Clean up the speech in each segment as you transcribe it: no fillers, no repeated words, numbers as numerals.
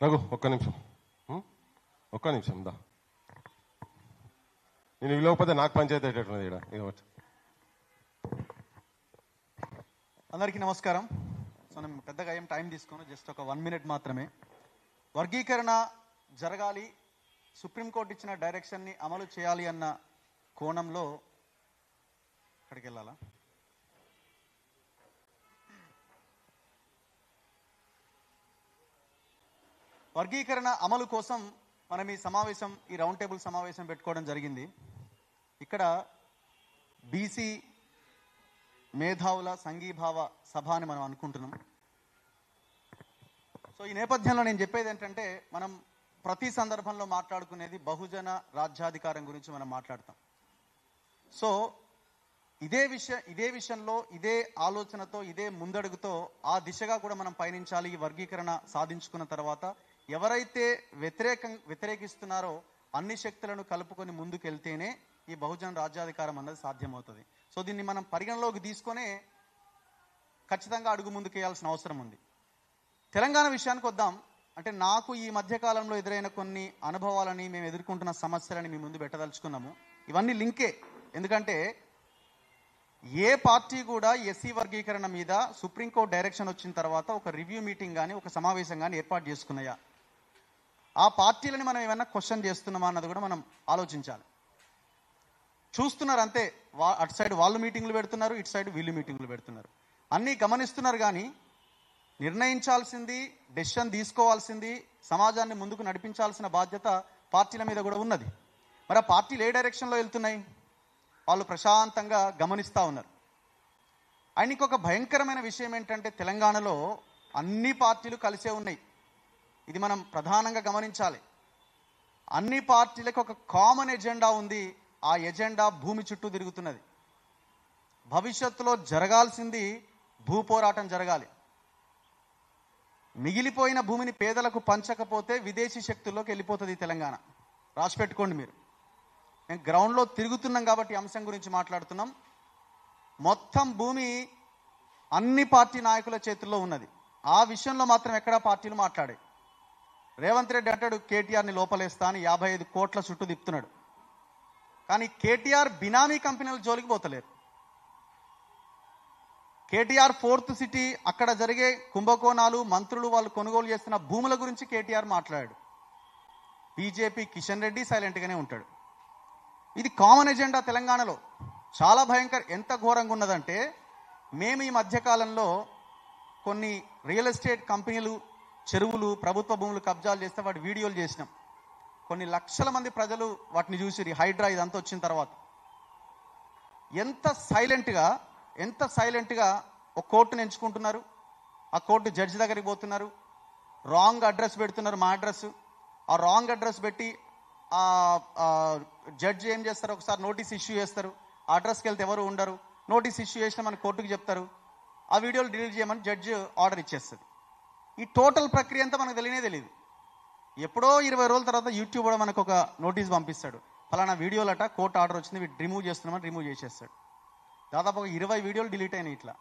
రఘు ఒక్క నిమిషం దా. నేను ఇవ్వకపోతే నాకు పంచాయతీ అయ్యేటట్టున్నది ఇక్కడ. ఇవ్వచ్చు. అందరికీ నమస్కారం. సో నేను పెద్దగా ఏం టైం తీసుకోను, జస్ట్ ఒక 1 minute మాత్రమే. వర్గీకరణ జరగాలి, సుప్రీంకోర్టు ఇచ్చిన డైరెక్షన్ని అమలు చేయాలి అన్న కోణంలో అక్కడికి వెళ్ళాలా? వర్గీకరణ అమలు కోసం మనం ఈ రౌండ్ టేబుల్ సమావేశం పెట్టుకోవడం జరిగింది. ఇక్కడ బీసీ మేధావుల సంఘీభావ సభ అని మనం అనుకుంటున్నాం. సో ఈ నేపథ్యంలో నేను చెప్పేది ఏంటంటే, మనం ప్రతి సందర్భంలో మాట్లాడుకునేది బహుజన రాజ్యాధికారం గురించి మనం మాట్లాడతాం. సో ఇదే విషయంలో ఇదే ఆలోచనతో ఇదే ముందడుగుతో ఆ దిశగా కూడా మనం పయనించాలి. ఈ వర్గీకరణ సాధించుకున్న తర్వాత ఎవరైతే వ్యతిరేకిస్తున్నారో అన్ని శక్తులను కలుపుకొని ముందుకెళ్తేనే ఈ బహుజన రాజ్యాధికారం అన్నది సాధ్యమవుతుంది. సో దీన్ని మనం పరిగణలోకి తీసుకొనే ఖచ్చితంగా అడుగు ముందుకేయాల్సిన అవసరం ఉంది. తెలంగాణ విషయానికి వద్దాం. అంటే నాకు ఈ మధ్యకాలంలో ఎదురైన కొన్ని అనుభవాలని, మేము ఎదుర్కొంటున్న సమస్యలని మీ ముందు పెట్టదలుచుకున్నాము. ఇవన్నీ లింకే. ఎందుకంటే ఏ పార్టీ కూడా ఎస్సీ వర్గీకరణ మీద సుప్రీంకోర్టు డైరెక్షన్ వచ్చిన తర్వాత ఒక రివ్యూ మీటింగ్ కానీ ఒక సమావేశం కానీ ఏర్పాటు చేసుకున్నాయా? ఆ పార్టీలని మనం ఏమైనా క్వశ్చన్ చేస్తున్నామా అన్నది కూడా మనం ఆలోచించాలి. చూస్తున్నారు అంతే, అటు సైడ్ వాళ్ళు మీటింగ్లు పెడుతున్నారు, ఇటు సైడ్ వీళ్ళు మీటింగ్లు పెడుతున్నారు. అన్నీ గమనిస్తున్నారు, కానీ నిర్ణయించాల్సింది, డెసిషన్ తీసుకోవాల్సింది, సమాజాన్ని ముందుకు నడిపించాల్సిన బాధ్యత పార్టీల మీద కూడా ఉన్నది. మరి ఆ పార్టీలు ఏ డైరెక్షన్లో వెళ్తున్నాయి? వాళ్ళు ప్రశాంతంగా గమనిస్తూ ఉన్నారు. అండ్ ఇంకొక భయంకరమైన విషయం ఏంటంటే, తెలంగాణలో అన్ని పార్టీలు కలిసే ఉన్నాయి. ఇది మనం ప్రధానంగా గమనించాలి. అన్ని పార్టీలకు ఒక కామన్ ఎజెండా ఉంది. ఆ ఎజెండా భూమి చుట్టూ తిరుగుతున్నది. భవిష్యత్తులో జరగాల్సింది భూపోరాటం జరగాలి. మిగిలిపోయిన భూమిని పేదలకు పంచకపోతే విదేశీ శక్తుల్లోకి వెళ్ళిపోతుంది తెలంగాణ. రాసిపెట్టుకోండి మీరు. మేము గ్రౌండ్లో తిరుగుతున్నాం కాబట్టి అంశం గురించి మాట్లాడుతున్నాం. మొత్తం భూమి అన్ని పార్టీ నాయకుల చేతుల్లో ఉన్నది. ఆ విషయంలో మాత్రం ఎక్కడా పార్టీలు మాట్లాడే. రేవంత్ రెడ్డి అంటాడు కేటీఆర్ని లోపలేస్తా అని 55 కోట్ల చుట్టూ తిప్పుతున్నాడు. కానీ కేటీఆర్ బినామీ కంపెనీల జోలికి పోతలేరు. కేటీఆర్ 4th సిటీ అక్కడ జరిగే కుంభకోణాలు, మంత్రులు వాళ్ళు కొనుగోలు చేస్తున్న భూముల గురించి కేటీఆర్ మాట్లాడాడు. బీజేపీ కిషన్ రెడ్డి సైలెంట్గానే ఉంటాడు. ఇది కామన్ ఎజెండా తెలంగాణలో. చాలా ఎంత ఘోరంగా ఉన్నదంటే, మేము ఈ మధ్యకాలంలో కొన్ని రియల్ ఎస్టేట్ కంపెనీలు చెరువులు, ప్రభుత్వ భూములు కబ్జాలు చేస్తే వాటి వీడియోలు చేసినాం. కొన్ని లక్షల మంది ప్రజలు వాటిని చూసి హైడ్రా ఇదంతా వచ్చిన తర్వాత ఎంత సైలెంట్గా ఒక కోర్టును ఎంచుకుంటున్నారు. ఆ కోర్టు జడ్జి దగ్గరికి పోతున్నారు, రాంగ్ అడ్రస్ పెడుతున్నారు, మా అడ్రస్. ఆ రాంగ్ అడ్రస్ పెట్టి ఆ జడ్జి ఏం చేస్తారు, ఒకసారి నోటీస్ ఇష్యూ చేస్తారు. ఆ అడ్రస్కి వెళ్తే ఎవరు ఉండరు. నోటీస్ ఇష్యూ చేసిన మన కోర్టుకు చెప్తారు, ఆ వీడియోలు డిలీట్ చేయమని జడ్జి ఆర్డర్ ఇచ్చేస్తుంది. ఈ టోటల్ ప్రక్రియ అంతా మనకు తెలియదు. ఎప్పుడో 20 రోజుల తర్వాత యూట్యూబ్ కూడా మనకు ఒక నోటీస్ పంపిస్తాడు, ఫలానా వీడియోలట కోర్టు ఆర్డర్ వచ్చింది, వీటి రిమూవ్ చేస్తున్నామని రిమూవ్ చేసేస్తాడు. దాదాపు ఒక 20 వీడియోలు డిలీట్ అయినాయి. ఇట్లా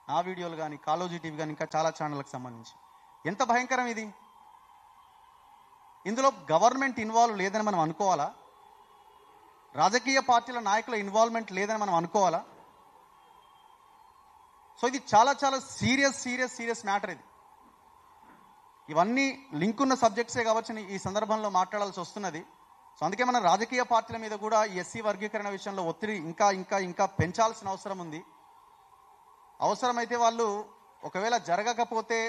నా వీడియోలు కానీ, కాలోజీ టీవీ కానీ, ఇంకా చాలా ఛానళ్ళకి సంబంధించి. ఎంత భయంకరం ఇది! ఇందులో గవర్నమెంట్ ఇన్వాల్వ్ లేదని మనం అనుకోవాలా? రాజకీయ పార్టీల నాయకుల ఇన్వాల్వ్మెంట్ లేదని మనం అనుకోవాలా? సో ఇది చాలా సీరియస్ మ్యాటర్. ఇది ఇవన్నీ లింక్ ఉన్న సబ్జెక్ట్సే కాబట్టి ఈ సందర్భంలో మాట్లాడాల్సి వస్తున్నది. సో అందుకే మన రాజకీయ పార్టీల మీద కూడా ఎస్సీ వర్గీకరణ విషయంలో ఒత్తిడి ఇంకా పెంచాల్సిన అవసరం ఉంది. అవసరమైతే వాళ్ళు ఒకవేళ జరగకపోతే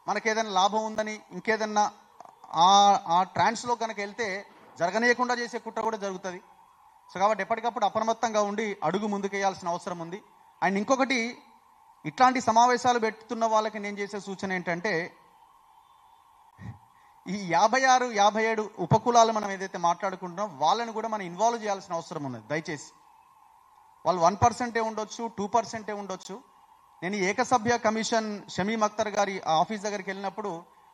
మనకేదైనా లాభం ఉందని ఇంకేదన్నా ఆ ట్రాన్స్లో కనుక వెళ్తే జరగనీయకుండా చేసే కుట్ర కూడా జరుగుతుంది. సో కాబట్టి ఎప్పటికప్పుడు అప్రమత్తంగా ఉండి అడుగు ముందుకేయాల్సిన అవసరం ఉంది. అండ్ ఇంకొకటి, ఇట్లాంటి సమావేశాలు పెట్టుతున్న వాళ్ళకి నేను చేసే సూచన ఏంటంటే, ఈ 56, 57 ఉపకులాలు మనం ఏదైతే మాట్లాడుకుంటున్నాం వాళ్ళని కూడా మనం ఇన్వాల్వ్ చేయాల్సిన అవసరం ఉన్నది. దయచేసి వాళ్ళు 1% ఉండొచ్చు, 2% ఉండొచ్చు. నేను ఏకసభ్య కమిషన్ షమీమ్ అఖ్తర్ గారి ఆఫీస్ దగ్గరికి వెళ్ళినప్పుడు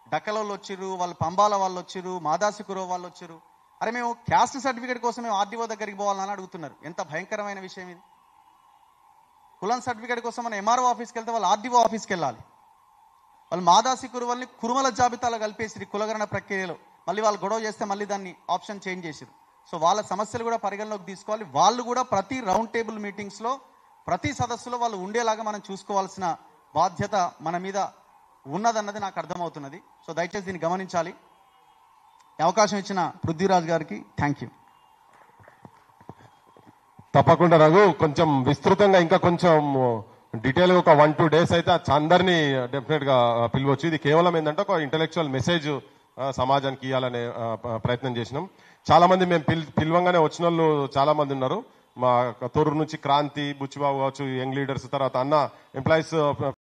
డక్కలోళ్ళు వచ్చిర్రు, వాళ్ళు పంబాల వాళ్ళు వచ్చిర్రు, మాదాసికురో వాళ్ళు వచ్చిర్రు. అరే మేము క్యాస్ట్ సర్టిఫికేట్ కోసం మేము ఆర్డీఓ దగ్గరికి పోవాలని అడుగుతున్నారు. ఎంత భయంకరమైన విషయం ఇది! కులం సర్టిఫికేట్ కోసం మనం ఎంఆర్ఓ ఆఫీస్కి వెళ్తే వాళ్ళు ఆర్డీఓ ఆఫీస్కి వెళ్ళాలి. వాళ్ళు మాదాసి కురువల్ని కురుమల జాబితాలో కలిపేసిరి కులగణన ప్రక్రియలో. మళ్ళీ వాళ్ళు గొడవ చేస్తే మళ్ళీ దాన్ని ఆప్షన్ చేంజ్ చేసిరు. సో వాళ్ళ సమస్యలు కూడా పరిగణలోకి తీసుకోవాలి. వాళ్ళు కూడా ప్రతి రౌండ్ టేబుల్ మీటింగ్స్లో ప్రతి సదస్సులో వాళ్ళు ఉండేలాగా మనం చూసుకోవాల్సిన బాధ్యత మన మీద ఉన్నదన్నది నాకు అర్థమవుతున్నది. సో దయచేసి దీన్ని గమనించాలి. ఈ అవకాశం ఇచ్చిన పృథ్వీరాజ్ గారికి థ్యాంక్ యూ. తప్పకుండా రఘు, కొంచెం విస్తృతంగా ఇంకా కొంచెం డీటెయిల్ ఒక 1-2 days అయితే అందరినీ డెఫినెట్ గా పిలవచ్చు. ఇది కేవలం ఏంటంటే ఒక ఇంటెలెక్చువల్ మెసేజ్ సమాజానికి ఇవ్వాలనే ప్రయత్నం చేసినాం. చాలా మంది మేము పిలవంగానే వచ్చిన వాళ్ళు చాలా మంది ఉన్నారు. మా తొర్రూరు నుంచి క్రాంతి, బుచ్చిబాబు కావచ్చు, యంగ్ లీడర్స్, తర్వాత అన్న ఎంప్లాయీస్